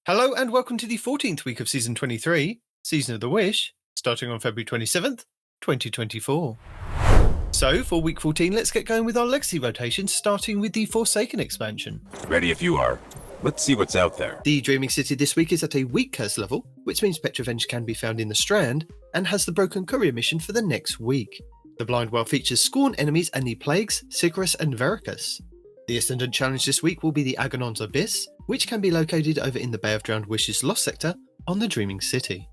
Hello and welcome to the 14th week of Season 23, Season of the Wish, starting on February 27th, 2024. So, for Week 14, let's get going with our Legacy rotation, starting with the Forsaken expansion. Ready if you are. Let's see what's out there. The Dreaming City this week is at a weak curse level, which means Petrovenge can be found in the Strand, and has the Broken Courier mission for the next week. The Blind Well features Scorn enemies and the Plagues, Sicarus and Veracus. The Ascendant challenge this week will be the Agonon's Abyss, which can be located over in the Bay of Drowned Wishes Lost sector on the Dreaming City.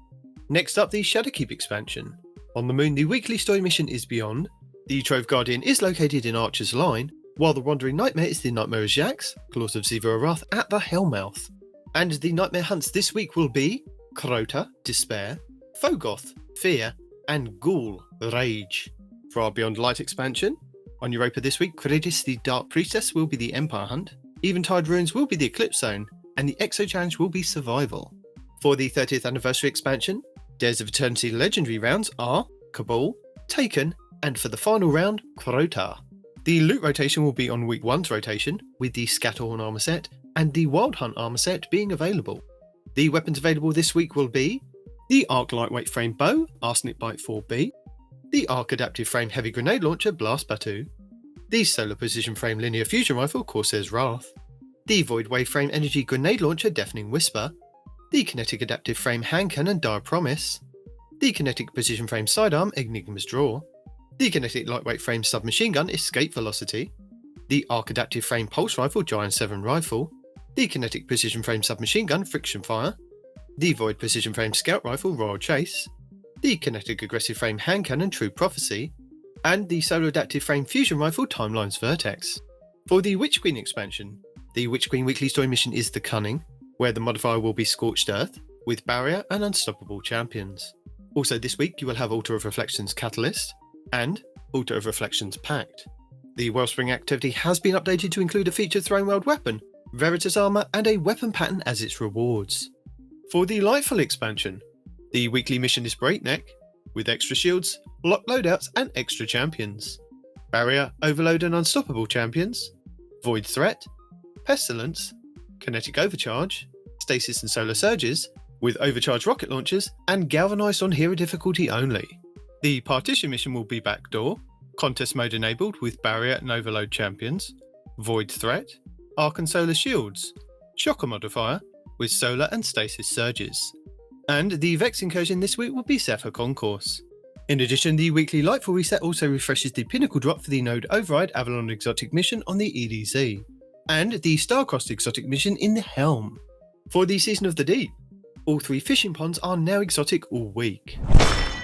Next up, the Shadowkeep expansion. On the Moon, the weekly story mission is Beyond. The Trove Guardian is located in Archer's Line, while the Wandering Nightmare is the Nightmare of Jax, Claws of Siva Arath at the Hellmouth. And the Nightmare hunts this week will be Crota, Despair, Fogoth, Fear, and Ghoul, Rage. For our Beyond Light expansion, on Europa this week, Credis the Dark Priestess will be the Empire Hunt, Eventide Ruins will be the Eclipse Zone, and the Exo Challenge will be Survival. For the 30th Anniversary expansion, Dares of Eternity Legendary rounds are Cabal, Taken, and for the final round, Crota. The loot rotation will be on Week 1's rotation, with the Scatterhorn armor set and the Wild Hunt armor set being available. The weapons available this week will be the Arc Lightweight Frame Bow, Arsenic Bite 4B, the Arc Adaptive Frame Heavy Grenade Launcher, Blast Batu, the Solar Precision Frame Linear Fusion Rifle, Corsair's Wrath, the Void Wave Frame Energy Grenade Launcher, Deafening Whisper, the Kinetic Adaptive Frame Hand Cannon, Dire Promise, the Kinetic Precision Frame Sidearm, Enigma's Draw, the Kinetic Lightweight Frame Submachine Gun, Escape Velocity, the Arc Adaptive Frame Pulse Rifle, Giant 7 Rifle, the Kinetic Precision Frame Submachine Gun, Friction Fire, the Void Precision Frame Scout Rifle, Royal Chase, the Kinetic Aggressive Frame Hand Cannon, True Prophecy, and the Solar Adaptive Frame Fusion Rifle, Timeline's Vertex. For the Witch Queen expansion, the Witch Queen weekly story mission is The Cunning, where the modifier will be Scorched Earth, with Barrier and Unstoppable champions. Also this week you will have Altar of Reflections Catalyst, and Altar of Reflections Pact. The Wellspring activity has been updated to include a featured Throne World weapon, Veritas armor, and a weapon pattern as its rewards. For the Lightfall expansion, the weekly mission is Breakneck, with extra shields, lock loadouts, and extra champions. Barrier, Overload, and Unstoppable champions, Void Threat, Pestilence, Kinetic Overcharge, Stasis and Solar Surges, with Overcharge rocket launchers, and Galvanized on hero difficulty only. The Partition mission will be Backdoor, Contest mode enabled with Barrier and Overload champions, Void Threat, Arc and Solar Shields, Shocker modifier, with Solar and Stasis Surges. And the Vex incursion this week will be Zephyr Concourse. In addition, the weekly Lightfall reset also refreshes the Pinnacle drop for the Node Override Avalon exotic mission on the EDZ, and the Starcrossed exotic mission in the Helm. For the Season of the Deep, all 3 fishing ponds are now exotic all week.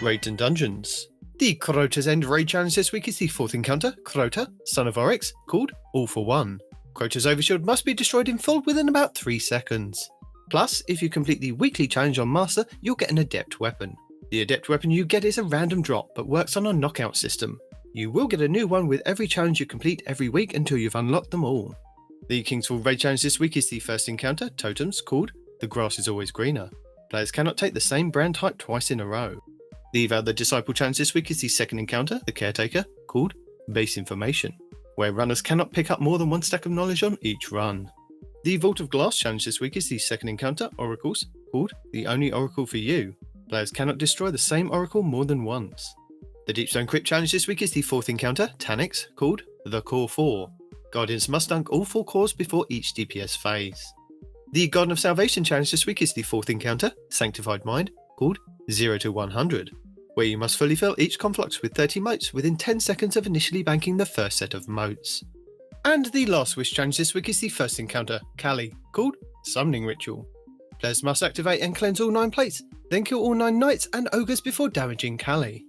Raids and Dungeons. The Crota's End raid challenge this week is the 4th encounter, Crota, Son of Oryx, called All for One. Crota's Overshield must be destroyed in full within about 3 seconds. Plus, if you complete the weekly challenge on Master, you'll get an Adept weapon. The Adept weapon you get is a random drop, but works on a knockout system. You will get a new one with every challenge you complete every week until you've unlocked them all. The Kingsfall raid challenge this week is the 1st encounter, Totems, called The Grass is Always Greener. Players cannot take the same brand type twice in a row. The Vow the Disciple challenge this week is the 2nd encounter, the Caretaker, called Base Information, where runners cannot pick up more than 1 stack of knowledge on each run. The Vault of Glass challenge this week is the 2nd encounter, Oracles, called The Only Oracle for You. Players cannot destroy the same Oracle more than once. The Deepstone Crypt challenge this week is the 4th encounter, Tanix, called The Core 4. Guardians must dunk all 4 cores before each DPS phase. The Garden of Salvation challenge this week is the 4th encounter, Sanctified Mind, called 0 to 100, where you must fully fill each conflux with 30 motes within 10 seconds of initially banking the first set of motes. And the Last Wish challenge this week is the 1st encounter, Kali, called Summoning Ritual. Players must activate and cleanse all 9 plates, then kill all 9 knights and ogres before damaging Kali.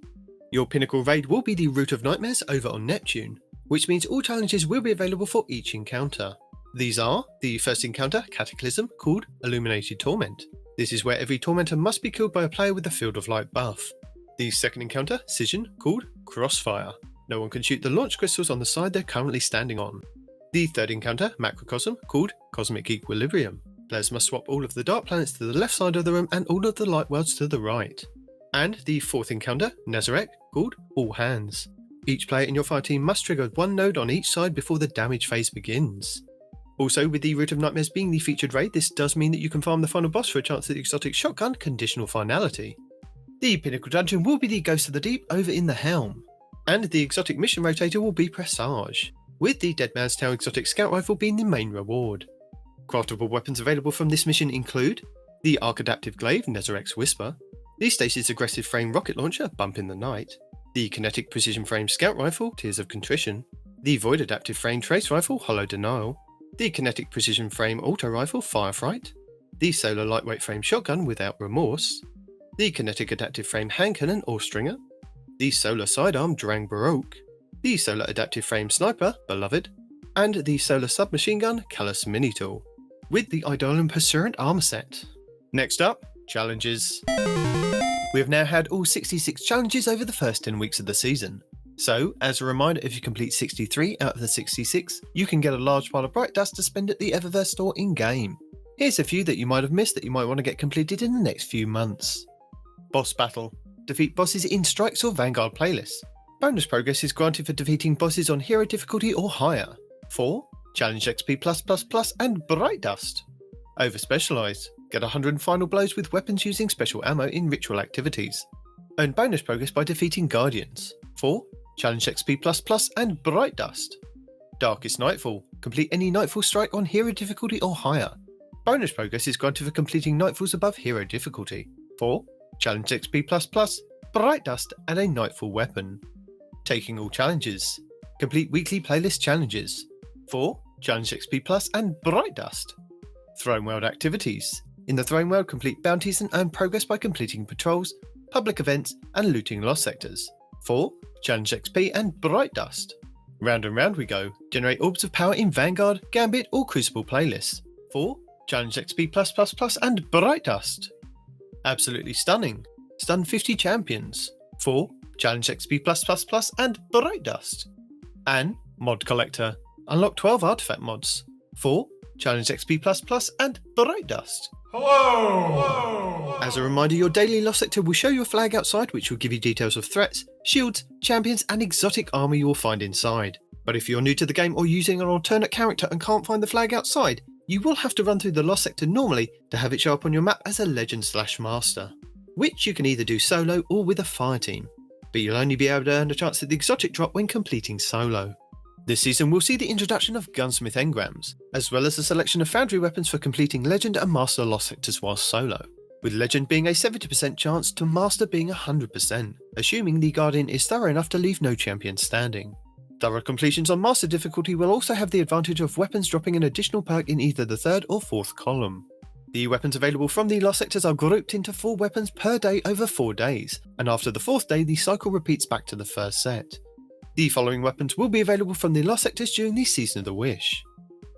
Your Pinnacle raid will be the Root of Nightmares over on Neptune, which means all challenges will be available for each encounter. These are the 1st encounter, Cataclysm, called Illuminated Torment. This is where every Tormentor must be killed by a player with a Field of Light buff. The 2nd encounter, Scission, called Crossfire. No one can shoot the launch crystals on the side they're currently standing on. The 3rd encounter, Macrocosm, called Cosmic Equilibrium. Players must swap all of the dark planets to the left side of the room and all of the light worlds to the right. And the 4th encounter, Nazareth, called All Hands. Each player in your fireteam must trigger 1 node on each side before the damage phase begins. Also, with the Root of Nightmares being the featured raid, this does mean that you can farm the final boss for a chance at the exotic shotgun conditional finality. The Pinnacle dungeon will be the Ghost of the Deep over in the Helm, and the exotic mission rotator will be Presage, with the Dead Man's Tale exotic scout rifle being the main reward. Craftable weapons available from this mission include the Arc Adaptive Glaive, Nezarex's Whisper, the Stasis Aggressive Frame Rocket Launcher, Bump in the Night, the Kinetic Precision Frame Scout Rifle, Tears of Contrition, the Void Adaptive Frame Trace Rifle, Hollow Denial, the Kinetic Precision Frame Auto Rifle, Firefright, the Solar Lightweight Frame Shotgun Without Remorse, the Kinetic Adaptive Frame Hand Cannon or Stringer, the Solar Sidearm Drang Baroque, the Solar Adaptive Frame Sniper, Beloved, and the Solar Submachine Gun, Callus Mini Tool, with the Eidolon Pursuant armor set. Next up, challenges. We have now had all 66 challenges over the first 10 weeks of the season. So, as a reminder, if you complete 63 out of the 66, you can get a large pile of Bright Dust to spend at the Eververse store in-game. Here's a few that you might have missed that you might want to get completed in the next few months. Boss Battle. Defeat bosses in Strikes or Vanguard playlists. Bonus progress is granted for defeating bosses on Hero difficulty or higher. 4. Challenge XP+++ and Bright Dust. Over Specialised. Get 100 final blows with weapons using special ammo in ritual activities. Earn bonus progress by defeating Guardians. 4. Challenge XP++ and Bright Dust. Darkest Nightfall. Complete any Nightfall strike on Hero difficulty or higher. Bonus progress is granted for completing Nightfalls above Hero difficulty. 4. Challenge XP++, Bright Dust and a Nightfall weapon. Taking all challenges. Complete weekly playlist challenges. 4. Challenge XP+ and Bright Dust. Throne World activities. In the Throne World, complete bounties and earn progress by completing patrols, public events, and looting lost sectors. 4. Challenge XP and Bright Dust. Round and round we go. Generate orbs of power in Vanguard, Gambit, or Crucible playlists. 4. Challenge XP+++ and Bright Dust. Absolutely stunning. Stun 50 champions. 4. Challenge XP+++ and Bright Dust. And Mod Collector. Unlock 12 artifact mods. 4. Challenge XP++ and Bright Dust. Hello! As a reminder, your daily lost sector will show you a flag outside which will give you details of threats, shields, champions and exotic armour you will find inside. But if you're new to the game or using an alternate character and can't find the flag outside, you will have to run through the lost sector normally to have it show up on your map as a legend/master, which you can either do solo or with a fire team, but you'll only be able to earn a chance at the exotic drop when completing solo. This season will see the introduction of Gunsmith engrams, as well as a selection of foundry weapons for completing Legend and Master lost sectors while solo, with Legend being a 70% chance to Master being 100%, assuming the Guardian is thorough enough to leave no champion standing. Thorough completions on Master difficulty will also have the advantage of weapons dropping an additional perk in either the third or fourth column. The weapons available from the lost sectors are grouped into 4 weapons per day over 4 days, and after the 4th day the cycle repeats back to the first set. The following weapons will be available from the lost sectors during the Season of the Wish.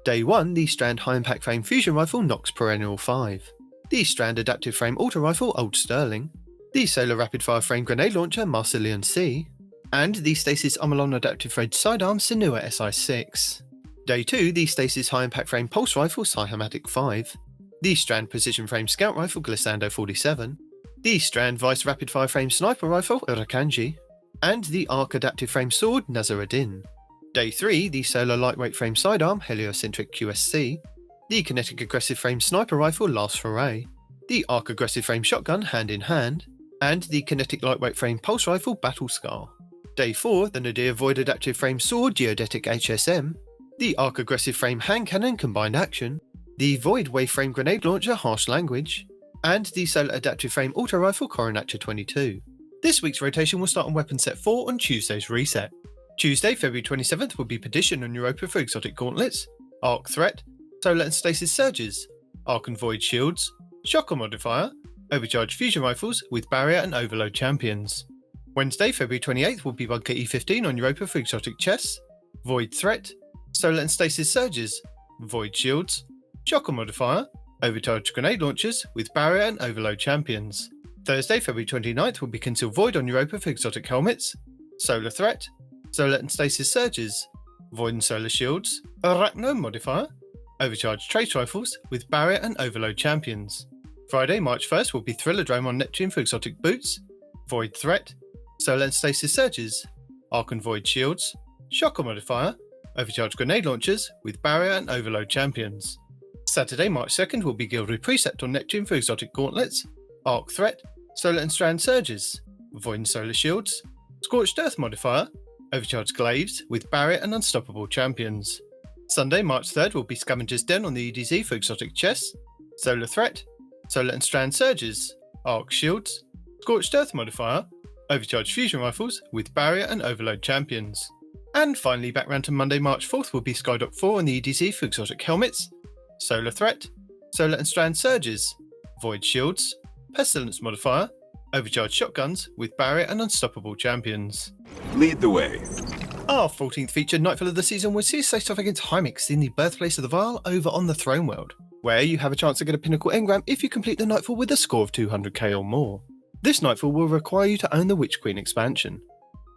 Day 1, the Strand High Impact Frame Fusion Rifle Nox Perennial 5, the Strand Adaptive Frame Auto Rifle Old Sterling, the Solar Rapid Fire Frame Grenade Launcher Marsilian C, and the Stasis Omolon Adaptive Frame Sidearm Sinua SI6. Day 2, the Stasis High Impact Frame Pulse Rifle Psychomatic 5, the Strand Precision Frame Scout Rifle Glissando 47, the Strand Vice Rapid Fire Frame Sniper Rifle Urakanji, and the Arc Adaptive Frame Sword Nazaruddin. Day 3, the Solar Lightweight Frame Sidearm Heliocentric QSC, the Kinetic Aggressive Frame Sniper Rifle Last Foray, the Arc Aggressive Frame Shotgun Hand in Hand, and the Kinetic Lightweight Frame Pulse Rifle Battle Scar. Day 4, the Nadir Void Adaptive Frame Sword Geodetic HSM, the Arc Aggressive Frame Hand Cannon Combined Action, the Void Wave Frame Grenade Launcher Harsh Language, and the Solar Adaptive Frame Auto Rifle Coronacha 22. This week's rotation will start on Weapon Set 4 on Tuesday's reset. Tuesday, February 27th will be Perdition and Europa for Exotic Gauntlets, Arc Threat, Solar and Stasis Surges, Arc and Void Shields, Shocker Modifier, Overcharged Fusion Rifles with Barrier and Overload Champions. Wednesday, February 28th will be Bunker E15 on Europa for Exotic Chests, Void Threat, Solar and Stasis Surges, Void Shields, Shocker Modifier, Overcharged Grenade Launchers with Barrier and Overload Champions. Thursday, February 29th will be Concealed Void on Europa for Exotic Helmets, Solar Threat, Solar and Stasis Surges, Void and Solar Shields, Arachno Modifier, Overcharged Trace Rifles with Barrier and Overload Champions. Friday, March 1st will be Thrillerdrome on Neptune for Exotic Boots, Void Threat, Solar and Stasis Surges, Arc and Void Shields, Shocker Modifier, overcharged grenade launchers with barrier and overload champions. Saturday, March 2nd will be Gilded Precept on Neptune for exotic gauntlets, Arc Threat, Solar and Strand Surges, Void and Solar Shields, Scorched Earth Modifier, overcharged glaives with barrier and unstoppable champions. Sunday, March 3rd will be Scavenger's Den on the EDZ for exotic chests, Solar Threat, Solar and Strand Surges, Arc Shields, Scorched Earth Modifier, overcharged fusion rifles with barrier and overload champions. And finally, back round to Monday, March 4th will be Skydock 4 on the EDZ for exotic helmets, Solar Threat, Solar and Strand Surges, Void Shields, Pestilence Modifier, overcharged shotguns with barrier and unstoppable champions. Lead the way. Our 14th featured Nightfall of the season was Sears face off against Hymix in the birthplace of the Vile over on the Throne World, where you have a chance to get a Pinnacle engram if you complete the Nightfall with a score of 200k or more. This Nightfall will require you to own the Witch Queen expansion.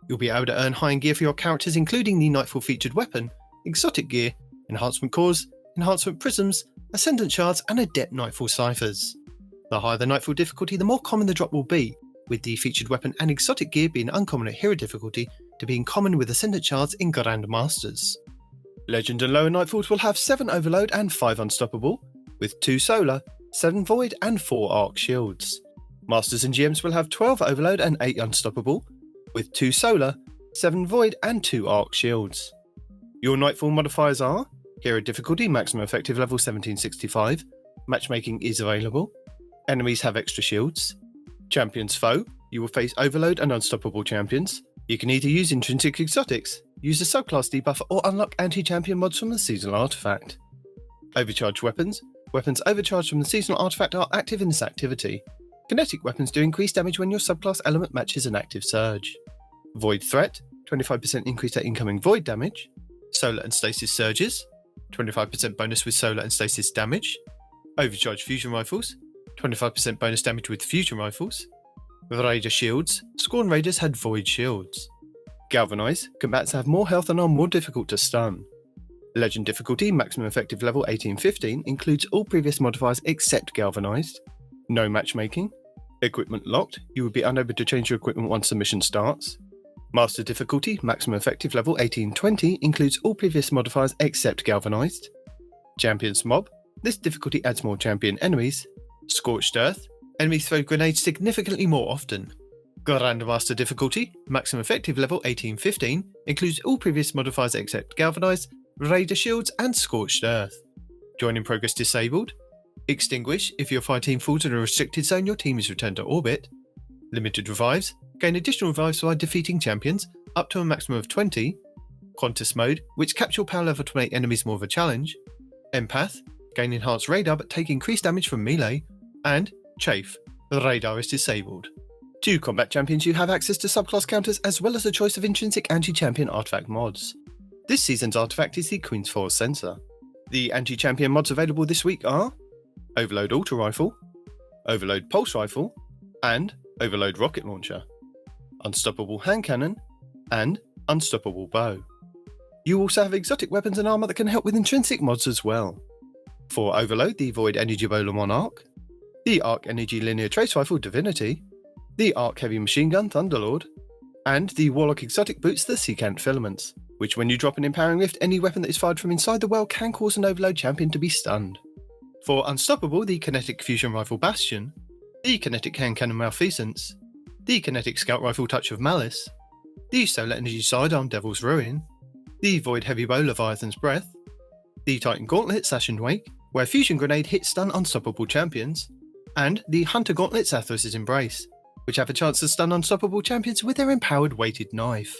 You'll be able to earn high-end gear for your characters, including the Nightfall featured weapon, exotic gear, enhancement cores, enhancement prisms, Ascendant shards, and adept Nightfall ciphers. The higher the Nightfall difficulty, the more common the drop will be, with the featured weapon and exotic gear being uncommon at hero difficulty to being common with Ascendant shards in Grandmasters. Legend and lower Nightfalls will have 7 overload and 5 unstoppable, with 2 solar, 7 void and 4 arc shields. Masters and GMs will have 12 overload and 8 unstoppable, with 2 solar, 7 void and 2 arc shields. Your Nightfall modifiers are hero difficulty maximum effective level 1765, matchmaking is available, enemies have extra shields, champions foe, you will face overload and unstoppable champions. You can either use intrinsic exotics, use a subclass debuff, or unlock anti-champion mods from the seasonal artifact. Overcharged weapons. Weapons overcharged from the seasonal artifact are active in this activity. Kinetic weapons do increase damage when your subclass element matches an active surge. Void threat, 25% increase to incoming void damage. Solar and stasis surges, 25% bonus with solar and stasis damage. Overcharged fusion rifles, 25% bonus damage with fusion rifles. Raider shields, Scorn Raiders had void shields. Galvanize, combatants have more health and are more difficult to stun. Legend difficulty, maximum effective level 1815, includes all previous modifiers except Galvanized. No matchmaking. Equipment locked, you will be unable to change your equipment once the mission starts. Master difficulty, maximum effective level 1820, includes all previous modifiers except Galvanized. Champions mob, this difficulty adds more champion enemies. Scorched Earth, enemies throw grenades significantly more often. Grandmaster difficulty, maximum effective level 1815, includes all previous modifiers except Galvanized, Raider shields and Scorched Earth. Join in progress disabled. Extinguish, if your fire team falls in a restricted zone, your team is returned to orbit. Limited revives, gain additional revives by defeating champions, up to a maximum of 20. Qantas mode, which caps your power level to make enemies more of a challenge. Empath, gain enhanced radar but take increased damage from melee. And Chafe, the radar is disabled. To combat champions, you have access to subclass counters as well as a choice of intrinsic anti-champion artifact mods. This season's artifact is the Queen's Force Sensor. The anti-champion mods available this week are Overload Auto Rifle, Overload Pulse Rifle, and Overload Rocket Launcher, Unstoppable Hand Cannon, and Unstoppable Bow. You also have exotic weapons and armor that can help with intrinsic mods as well. For Overload, the Void Energy Bowler Monarch, the Arc Energy Linear Trace Rifle Divinity, the Arc Heavy Machine Gun Thunderlord, and the Warlock Exotic Boots the Secant Filaments, which when you drop an Empowering Rift, any weapon that is fired from inside the well can cause an Overload champion to be stunned. For Unstoppable, the Kinetic Fusion Rifle Bastion, the Kinetic Hand Cannon Malfeasance, the Kinetic Scout Rifle Touch of Malice, the Solar Energy Sidearm Devil's Ruin, the Void Heavy Bow Leviathan's Breath, the Titan Gauntlet Sash and Wake, where Fusion Grenade hits stun unstoppable champions, and the Hunter Gauntlet Zathras' Embrace, which have a chance to stun unstoppable champions with their empowered weighted knife.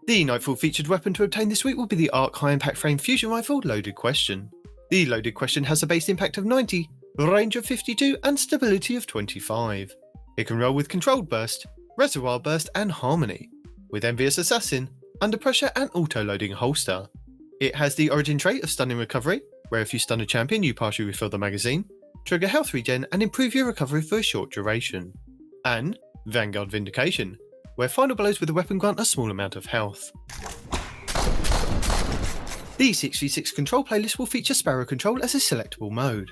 The Nightfall featured weapon to obtain this week will be the Arc High Impact Frame Fusion Rifle Loaded Question. The Loaded Question has a base impact of 90, range of 52 and stability of 25. It can roll with Controlled Burst, Reservoir Burst and Harmony, with Envious Assassin, Under Pressure and Auto-Loading Holster. It has the origin trait of Stunning Recovery, where if you stun a champion you partially refill the magazine, trigger health regen and improve your recovery for a short duration. And Vanguard Vindication, where final blows with the weapon grant a small amount of health. The 6v6 Control playlist will feature Sparrow Control as a selectable mode.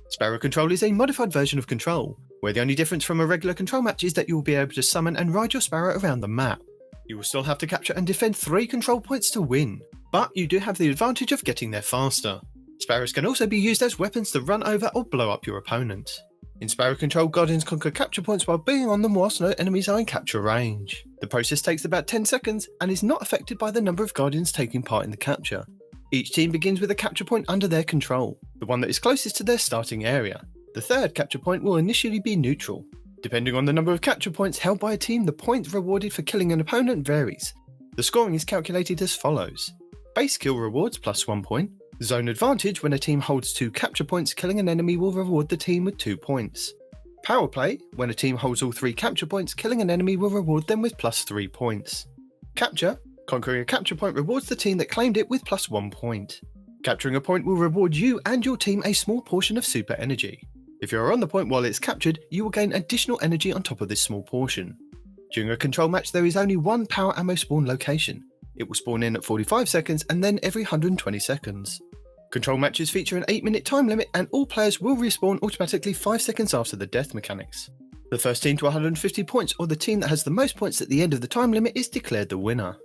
Sparrow Control is a modified version of Control, where the only difference from a regular Control match is that you will be able to summon and ride your Sparrow around the map. You will still have to capture and defend 3 control points to win. but you do have the advantage of getting there faster. Sparrows can also be used as weapons to run over or blow up your opponent. In Sparrow Control, Guardians conquer capture points while being on them whilst no enemies are in capture range. The process takes about 10 seconds and is not affected by the number of Guardians taking part in the capture. Each team begins with a capture point under their control, the one that is closest to their starting area. The third capture point will initially be neutral. Depending on the number of capture points held by a team, the points rewarded for killing an opponent varies. The scoring is calculated as follows. Base kill rewards plus 1 point. Zone advantage: when a team holds 2 capture points, killing an enemy will reward the team with 2 points. Power play: when a team holds all 3 capture points, killing an enemy will reward them with plus 3 points. Capture: conquering a capture point rewards the team that claimed it with plus 1 point. Capturing a point will reward you and your team a small portion of super energy. If you are on the point while it's captured, you will gain additional energy on top of this small portion. During a control match, there is only one power ammo spawn location. It will spawn in at 45 seconds and then every 120 seconds. Control matches feature an 8-minute time limit and all players will respawn automatically 5 seconds after the death mechanics. The first team to 150 points, or the team that has the most points at the end of the time limit, is declared the winner.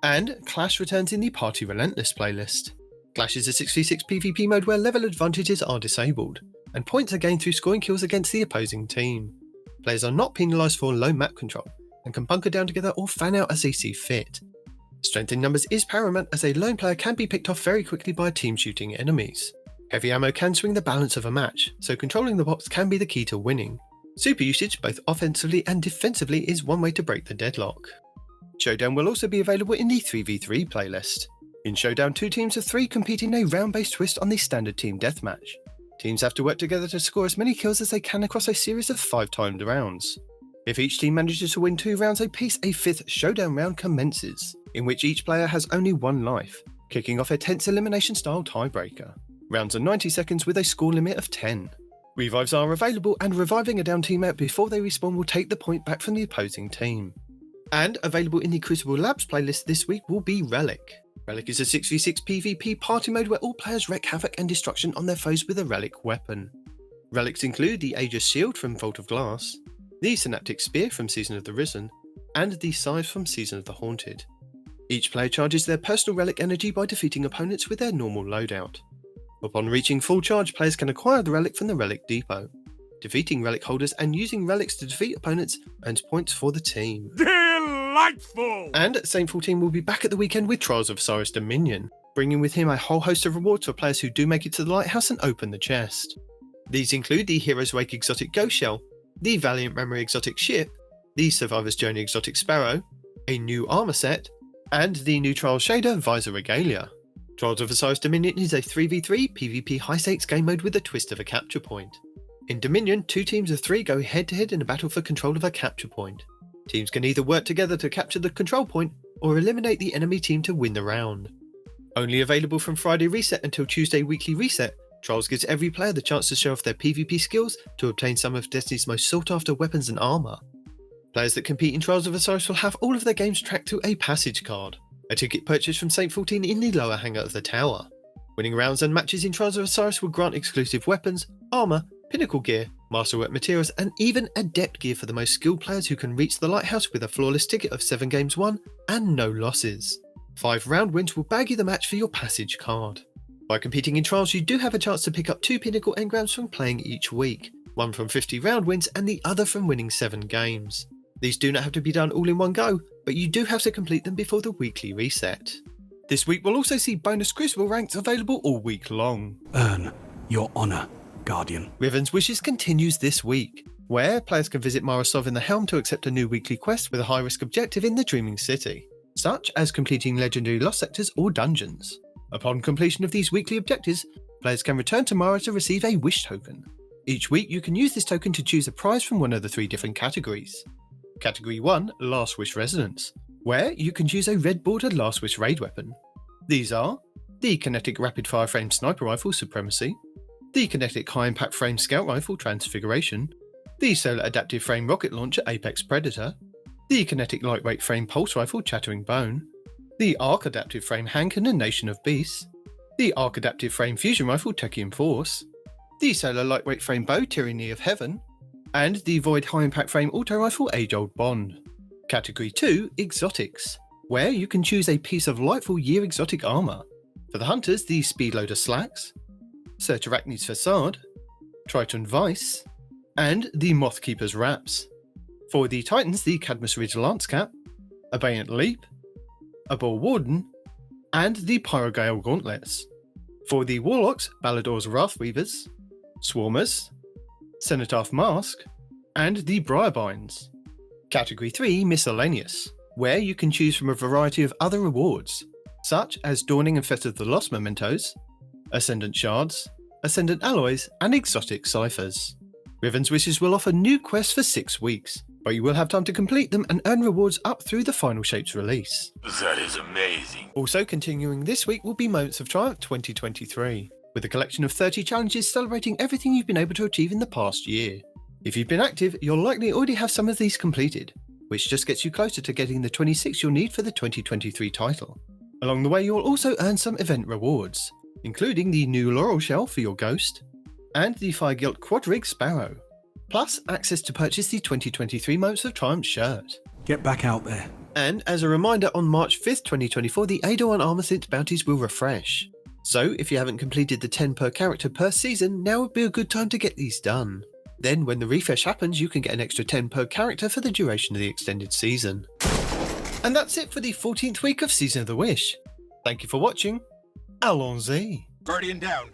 And Clash returns in the Party Relentless playlist. Clash is a 6v6 PvP mode where level advantages are disabled, and points are gained through scoring kills against the opposing team. Players are not penalised for low map control, and can bunker down together or fan out as they see fit. Strength in numbers is paramount, as a lone player can be picked off very quickly by a team shooting enemies. Heavy ammo can swing the balance of a match, so controlling the box can be the key to winning. Super usage, both offensively and defensively, is one way to break the deadlock. Showdown will also be available in the 3v3 playlist. In Showdown, 2 teams of 3 compete in a round-based twist on the standard team deathmatch. Teams have to work together to score as many kills as they can across a series of 5 timed rounds. If each team manages to win 2 rounds apiece, a 5th Showdown round commences, in which each player has only 1 life, kicking off a tense elimination style tiebreaker. Rounds are 90 seconds with a score limit of 10. Revives are available, and reviving a down teammate before they respawn will take the point back from the opposing team. And available in the Crucible Labs playlist this week will be Relic. Relic is a 6v6 PvP party mode where all players wreak havoc and destruction on their foes with a relic weapon. Relics include the Aegis Shield from Vault of Glass, the Synaptic Spear from Season of the Risen, and the Scythe from Season of the Haunted. Each player charges their personal relic energy by defeating opponents with their normal loadout. Upon reaching full charge, players can acquire the relic from the Relic Depot. Defeating relic holders and using relics to defeat opponents earns points for the team. Delightful! And Saint 14 will be back at the weekend with Trials of Osiris Dominion, bringing with him a whole host of rewards for players who do make it to the lighthouse and open the chest. These include the Hero's Wake exotic Ghost Shell, the Valiant Memory exotic Ship, the Survivor's Journey exotic Sparrow, a new armor set, and the new Trials Shader Visor Regalia. Trials of Osiris Dominion is a 3v3 PvP high-stakes game mode with a twist of a capture point. In Dominion, 2 teams of 3 go head-to-head in a battle for control of a capture point. Teams can either work together to capture the control point, or eliminate the enemy team to win the round. Only available from Friday Reset until Tuesday Weekly Reset, Trials gives every player the chance to show off their PvP skills to obtain some of Destiny's most sought-after weapons and armour. Players that compete in Trials of Osiris will have all of their games tracked to a passage card, a ticket purchased from Saint 14 in the lower hangar of the tower. Winning rounds and matches in Trials of Osiris will grant exclusive weapons, armour, Pinnacle gear, masterwork materials, and even adept gear for the most skilled players who can reach the lighthouse with a flawless ticket of 7 games won and no losses. 5 round wins will bag you the match for your passage card. By competing in Trials, you do have a chance to pick up 2 Pinnacle engrams from playing each week, one from 50 round wins and the other from winning 7 games. These do not have to be done all in one go, but you do have to complete them before the weekly reset. This week we'll also see bonus Crucible ranks available all week long. Earn your honour, Guardian. Riven's Wishes continues this week, where players can visit Marasov in the Helm to accept a new weekly quest with a high-risk objective in the Dreaming City, such as completing legendary lost sectors or dungeons. Upon completion of these weekly objectives, players can return to Mara to receive a wish token. Each week you can use this token to choose a prize from one of the 3 different categories. Category 1, Last Wish Resonance, where you can choose a red bordered Last Wish raid weapon. These are the Kinetic Rapid Fire Frame Sniper Rifle Supremacy, the Kinetic High Impact Frame Scout Rifle Transfiguration, the Solar Adaptive Frame Rocket Launcher Apex Predator, the Kinetic Lightweight Frame Pulse Rifle Chattering Bone, the Arc Adaptive Frame Handgun and Nation of Beasts, the Arc Adaptive Frame Fusion Rifle Techium Force, the Solar Lightweight Frame Bow Tyranny of Heaven, and the Void High Impact Frame Auto Rifle Age Old Bond. Category 2, Exotics, where you can choose a piece of Lightfall Year exotic armour. For the Hunters, the Speedloader Slacks, Certarachne's Facade, Triton Vice, and the Mothkeeper's Wraps. For the Titans, the Cadmus Ridge Lance Cap, Abeyant Leap, a Bull Warden, and the Pyrogale Gauntlets. For the Warlocks, Balador's Wrathweavers, Swarmers, Cenotaph Mask, and the Briarbinds. Category 3 Miscellaneous, where you can choose from a variety of other rewards, such as Dawning and Fetter of the Lost Mementos, Ascendant Shards, Ascendant Alloys, and Exotic Ciphers. Riven's Wishes will offer new quests for 6 weeks, but you will have time to complete them and earn rewards up through the Final Shapes release. That is amazing. Also continuing this week will be Moments of Triumph 2023, with a collection of 30 challenges celebrating everything you've been able to achieve in the past year. If you've been active, you'll likely already have some of these completed, which just gets you closer to getting the 26 you'll need for the 2023 title. Along the way, you'll also earn some event rewards, including the new Laurel Shell for your Ghost, and the Fire Guilt Quadrig Sparrow, plus access to purchase the 2023 Moments of Triumph shirt. Get back out there. And as a reminder, on March 5th, 2024, the Ador and Armor Synth bounties will refresh. So if you haven't completed the 10 per character per season, now would be a good time to get these done. Then when the refresh happens, you can get an extra 10 per character for the duration of the extended season. And that's it for the 14th week of Season of the Wish. Thank you for watching. Allons-y. Guardian down.